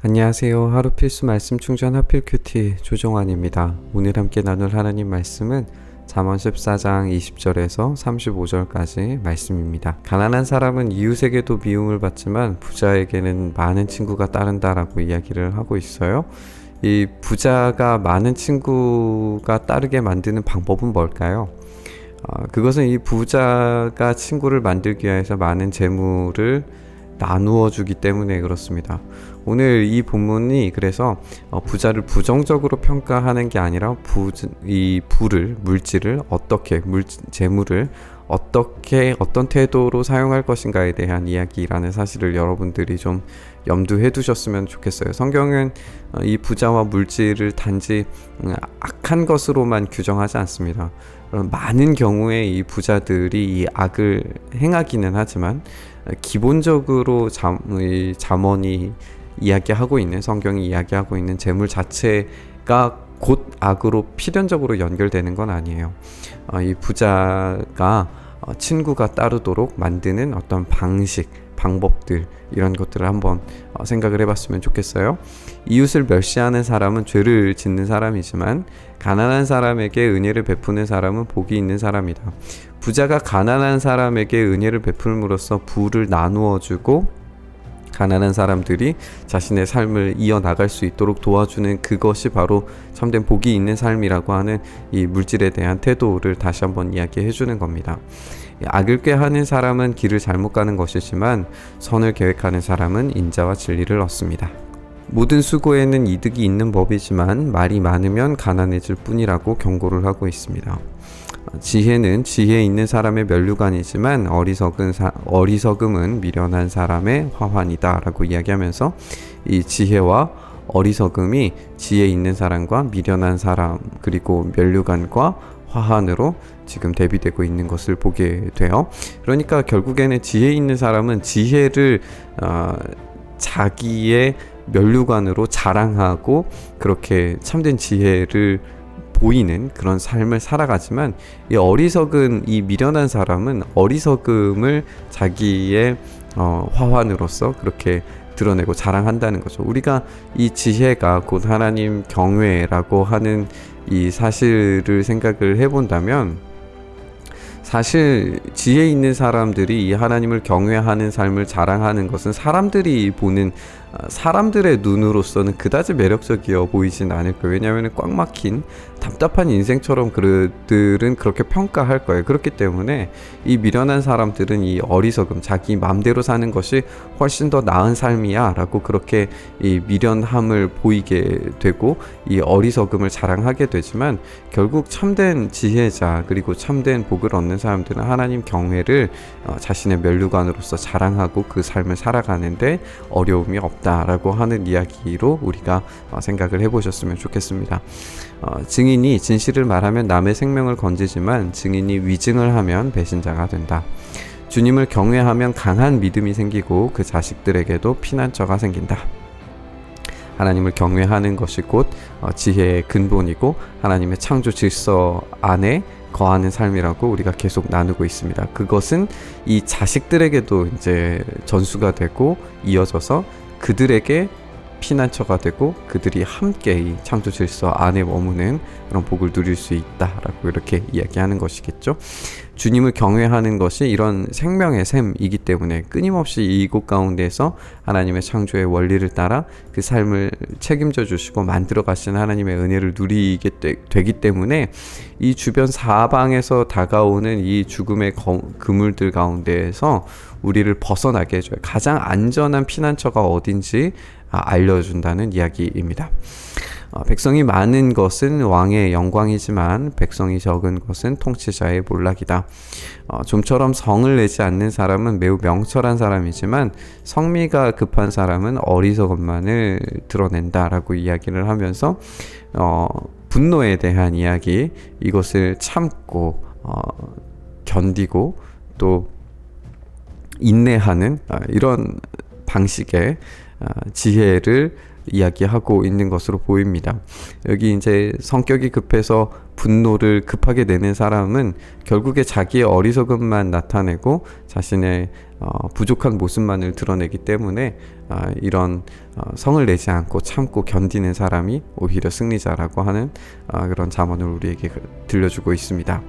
안녕하세요. 하루 필수 말씀 충전 하필 큐티 조정환입니다. 오늘 함께 나눌 하나님 말씀은 잠언 14장 20절에서 35절까지 말씀입니다. 가난한 사람은 이웃에게도 미움을 받지만 부자에게는 많은 친구가 따른다라고 이야기를 하고 있어요. 이 부자가 많은 친구가 따르게 만드는 방법은 뭘까요? 그것은 이 부자가 친구를 만들기 위해서 많은 재물을 나누어 주기 때문에 그렇습니다. 오늘 이 본문이 그래서 부자를 부정적으로 평가하는 게 아니라 물질을 어떻게 재물을 어떻게 어떤 태도로 사용할 것인가에 대한 이야기라는 사실을 여러분들이 좀 염두해 두셨으면 좋겠어요. 성경은 이 부자와 물질을 단지 악한 것으로만 규정하지 않습니다. 많은 경우에 이 부자들이 이 악을 행하기는 하지만 기본적으로 잠언이 이야기하고 있는, 성경이 이야기하고 있는 재물 자체가 곧 악으로 필연적으로 연결되는 건 아니에요. 이 부자가 친구가 따르도록 만드는 어떤 방법들, 이런 것들을 한번 생각을 해봤으면 좋겠어요. 이웃을 멸시하는 사람은 죄를 짓는 사람이지만 가난한 사람에게 은혜를 베푸는 사람은 복이 있는 사람이다. 부자가 가난한 사람에게 은혜를 베풀므로써 부를 나누어 주고 가난한 사람들이 자신의 삶을 이어나갈 수 있도록 도와주는 그것이 바로 참된 복이 있는 삶이라고 하는 이 물질에 대한 태도를 다시 한번 이야기해 주는 겁니다. 악을 꾀하는 사람은 길을 잘못 가는 것이지만 선을 계획하는 사람은 인자와 진리를 얻습니다. 모든 수고에는 이득이 있는 법이지만 말이 많으면 가난해질 뿐이라고 경고를 하고 있습니다. 지혜는 지혜 있는 사람의 면류관이지만 어리석음은 미련한 사람의 화환이다 라고 이야기하면서 이 지혜와 어리석음이 지혜 있는 사람과 미련한 사람, 그리고 면류관과 화환으로 지금 대비되고 있는 것을 보게 돼요. 그러니까 결국에는 지혜 있는 사람은 지혜를 자기의 면류관으로 자랑하고 그렇게 참된 지혜를 보이는 그런 삶을 살아가지만, 이 어리석은, 이 미련한 사람은 어리석음을 자기의 화환으로서 그렇게 드러내고 자랑한다는 거죠. 우리가 이 지혜가 곧 하나님 경외라고 하는 이 사실을 생각을 해본다면, 사실 지혜 있는 사람들이 이 하나님을 경외하는 삶을 자랑하는 것은 사람들이 보는 사람들의 눈으로서는 그다지 매력적이어 보이진 않을 거예요. 왜냐하면 꽉 막힌 답답한 인생처럼 그들은 그렇게 평가할 거예요. 그렇기 때문에 이 미련한 사람들은 이 어리석음, 자기 맘대로 사는 것이 훨씬 더 나은 삶이야 라고 그렇게 이 미련함을 보이게 되고 이 어리석음을 자랑하게 되지만, 결국 참된 지혜자 그리고 참된 복을 얻는 사람들은 하나님 경외를 자신의 면류관으로서 자랑하고 그 삶을 살아가는데 어려움이 없다라고 하는 이야기로 우리가 생각을 해보셨으면 좋겠습니다. 증인이 진실을 말하면 남의 생명을 건지지만 증인이 위증을 하면 배신자가 된다. 주님을 경외하면 강한 믿음이 생기고 그 자식들에게도 피난처가 생긴다. 하나님을 경외하는 것이 곧 지혜의 근본이고 하나님의 창조 질서 안에 거하는 삶이라고 우리가 계속 나누고 있습니다. 그것은 이 자식들에게도 이제 전수가 되고 이어져서 그들에게 피난처가 되고 그들이 함께 이 창조 질서 안에 머무는 그런 복을 누릴 수 있다라고 이렇게 이야기하는 것이겠죠. 주님을 경외하는 것이 이런 생명의 셈이기 때문에 끊임없이 이곳 가운데에서 하나님의 창조의 원리를 따라 그 삶을 책임져 주시고 만들어 가시는 하나님의 은혜를 누리게 되기 때문에 이 주변 사방에서 다가오는 이 죽음의 그물들 가운데에서 우리를 벗어나게 해줘요. 가장 안전한 피난처가 어딘지 알려준다는 이야기입니다. 백성이 많은 것은 왕의 영광이지만 백성이 적은 것은 통치자의 몰락이다. 좀처럼 성을 내지 않는 사람은 매우 명철한 사람이지만 성미가 급한 사람은 어리석음만을 드러낸다라고 이야기를 하면서 분노에 대한 이야기, 이것을 참고 견디고 또 인내하는 이런 방식의 지혜를 이야기하고 있는 것으로 보입니다. 여기 이제 성격이 급해서 분노를 급하게 내는 사람은 결국에 자기의 어리석음만 나타내고 자신의 부족한 모습만을 드러내기 때문에 이런 성을 내지 않고 참고 견디는 사람이 오히려 승리자라고 하는 그런 잠언을 우리에게 들려주고 있습니다.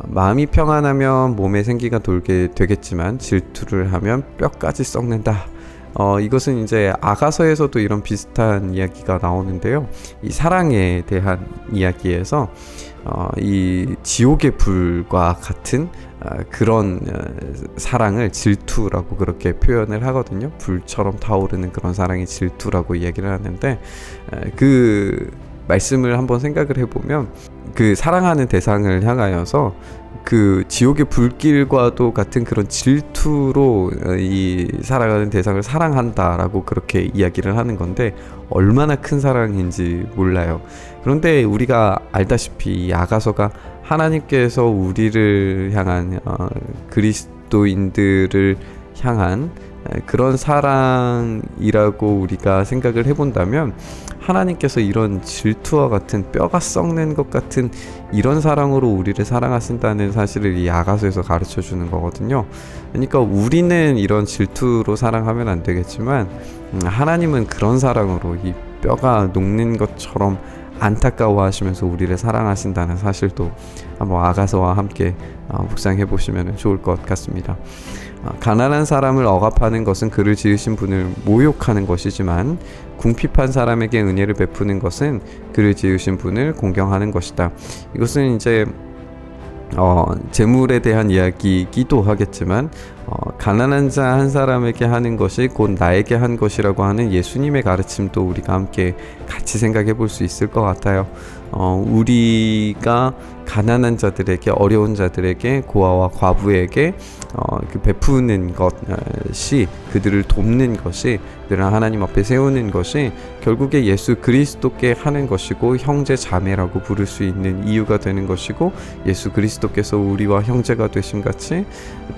마음이 평안하면 몸에 생기가 돌게 되겠지만 질투를 하면 뼈까지 썩는다. 이것은 이제 아가서에서도 이런 비슷한 이야기가 나오는데요. 이 사랑에 대한 이야기에서 이 지옥의 불과 같은 그런 사랑을 질투라고 그렇게 표현을 하거든요. 불처럼 타오르는 그런 사랑이 질투라고 이야기를 하는데 그 말씀을 한번 생각을 해보면 그 사랑하는 대상을 향하여서 그 지옥의 불길과도 같은 그런 질투로 이 사랑하는 대상을 사랑한다라고 그렇게 이야기를 하는 건데 얼마나 큰 사랑인지 몰라요. 그런데 우리가 알다시피 이 아가서가 하나님께서 우리를 향한 그리스도인들을 향한 그런 사랑이라고 우리가 생각을 해본다면 하나님께서 이런 질투와 같은 뼈가 썩는 것 같은 이런 사랑으로 우리를 사랑하신다는 사실을 이 아가서에서 가르쳐 주는 거거든요. 그러니까 우리는 이런 질투로 사랑하면 안 되겠지만 하나님은 그런 사랑으로 이 뼈가 녹는 것처럼 안타까워하시면서 우리를 사랑하신다는 사실도 한번 아가서와 함께 묵상해 보시면 좋을 것 같습니다. 가난한 사람을 억압하는 것은 그를 지으신 분을 모욕하는 것이지만 궁핍한 사람에게 은혜를 베푸는 것은 그를 지으신 분을 공경하는 것이다. 이것은 이제 재물에 대한 이야기이기도 하겠지만 가난한 자 한 사람에게 하는 것이 곧 나에게 한 것이라고 하는 예수님의 가르침도 우리가 함께 같이 생각해 볼 수 있을 것 같아요. 우리가 가난한 자들에게, 어려운 자들에게, 고아와 과부에게 그 베푸는 것이, 그들을 돕는 것이, 그들을 하나님 앞에 세우는 것이 결국에 예수 그리스도께 하는 것이고 형제 자매라고 부를 수 있는 이유가 되는 것이고, 예수 그리스도께서 우리와 형제가 되신 같이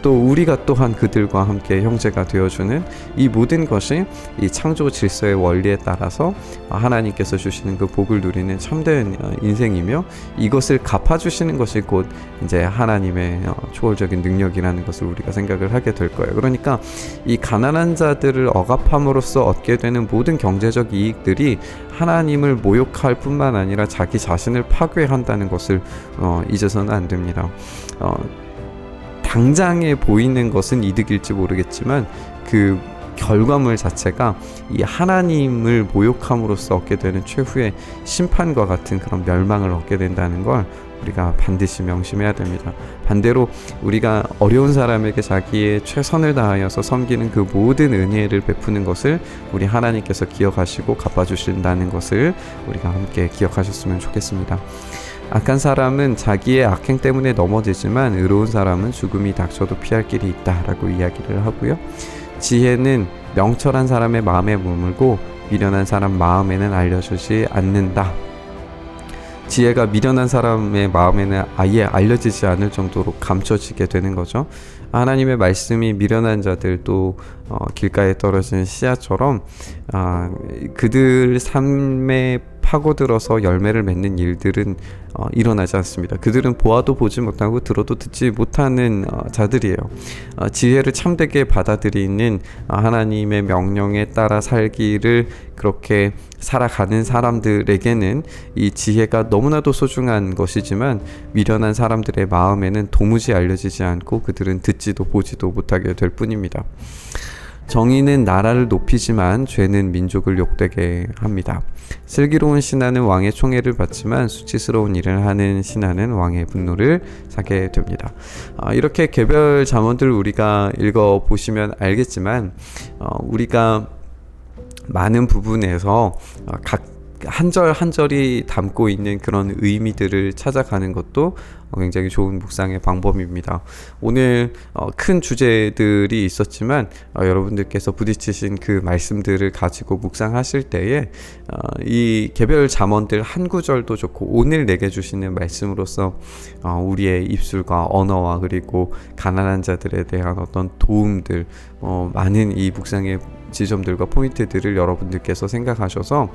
또 우리가 또한 그들과 함께 형제가 되어주는 이 모든 것이 이 창조 질서의 원리에 따라서 하나님께서 주시는 그 복을 누리는 참된 인생이며, 이것을 갚아주시는 것이 곧 이제 하나님의 초월적인 능력이라는 것을 우리가 생각을 하게 될 거예요. 그러니까 이 가난한 자들을 억압함으로써 얻게 되는 모든 경제적 이익들이 하나님을 모욕할 뿐만 아니라 자기 자신을 파괴한다는 것을 잊어서는 안 됩니다. 당장에 보이는 것은 이득일지 모르겠지만 그 결과물 자체가 이 하나님을 모욕함으로써 얻게 되는 최후의 심판과 같은 그런 멸망을 얻게 된다는 걸 우리가 반드시 명심해야 됩니다. 반대로 우리가 어려운 사람에게 자기의 최선을 다하여서 섬기는 그 모든 은혜를 베푸는 것을 우리 하나님께서 기억하시고 갚아주신다는 것을 우리가 함께 기억하셨으면 좋겠습니다. 악한 사람은 자기의 악행 때문에 넘어지지만 의로운 사람은 죽음이 닥쳐도 피할 길이 있다라고 이야기를 하고요. 지혜는 명철한 사람의 마음에 머물고 미련한 사람 마음에는 알려주지 않는다. 지혜가 미련한 사람의 마음에는 아예 알려지지 않을 정도로 감춰지게 되는 거죠. 하나님의 말씀이 미련한 자들, 또 길가에 떨어진 씨앗처럼 그들 삶에 파고들어서 열매를 맺는 일들은 일어나지 않습니다. 그들은 보아도 보지 못하고 들어도 듣지 못하는 자들이에요. 지혜를 참되게 받아들이는 하나님의 명령에 따라 살기를 그렇게 살아가는 사람들에게는 이 지혜가 너무나도 소중한 것이지만, 미련한 사람들의 마음에는 도무지 알려지지 않고 그들은 듣지도 보지도 못하게 될 뿐입니다. 정의는 나라를 높이지만 죄는 민족을 욕되게 합니다. 슬기로운 신하는 왕의 총애를 받지만 수치스러운 일을 하는 신하는 왕의 분노를 사게 됩니다. 이렇게 개별 잠언들 우리가 읽어보시면 알겠지만 우리가 많은 부분에서 각 한 절 한 절이 담고 있는 그런 의미들을 찾아가는 것도 굉장히 좋은 묵상의 방법입니다. 오늘 큰 주제들이 있었지만 여러분들께서 부딪히신 그 말씀들을 가지고 묵상하실 때에 이 개별 잠언들 한 구절도 좋고 오늘 내게 주시는 말씀으로서 우리의 입술과 언어와 그리고 가난한 자들에 대한 어떤 도움들, 많은 이 묵상의 지점들과 포인트들을 여러분들께서 생각하셔서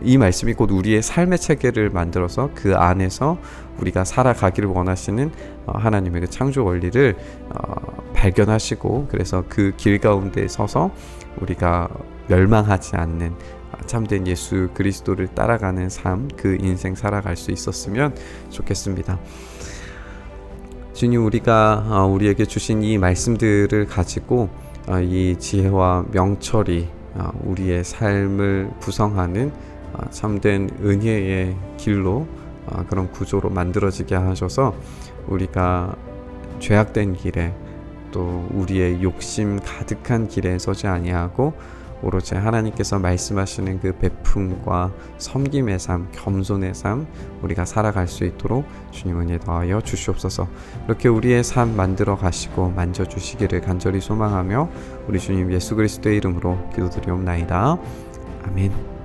이 말씀이 곧 우리의 삶의 체계를 만들어서 그 안에서 우리가 살아가기를 원하시는 하나님의 그 창조 원리를 발견하시고, 그래서 그 길 가운데 서서 우리가 멸망하지 않는 참된 예수 그리스도를 따라가는 삶, 그 인생 살아갈 수 있었으면 좋겠습니다. 주님, 우리가 우리에게 주신 이 말씀들을 가지고 이 지혜와 명철이 우리의 삶을 구성하는 참된 은혜의 길로, 그런 구조로 만들어지게 하셔서 우리가 죄악된 길에, 또 우리의 욕심 가득한 길에 서지 아니하고 오로지 하나님께서 말씀하시는 그 베품과 섬김의 삶, 겸손의 삶, 우리가 살아갈 수 있도록 주님 은혜 더하여 주시옵소서. 이렇게 우리의 삶 만들어 가시고 만져주시기를 간절히 소망하며 우리 주님 예수 그리스도의 이름으로 기도드리옵나이다. 아멘.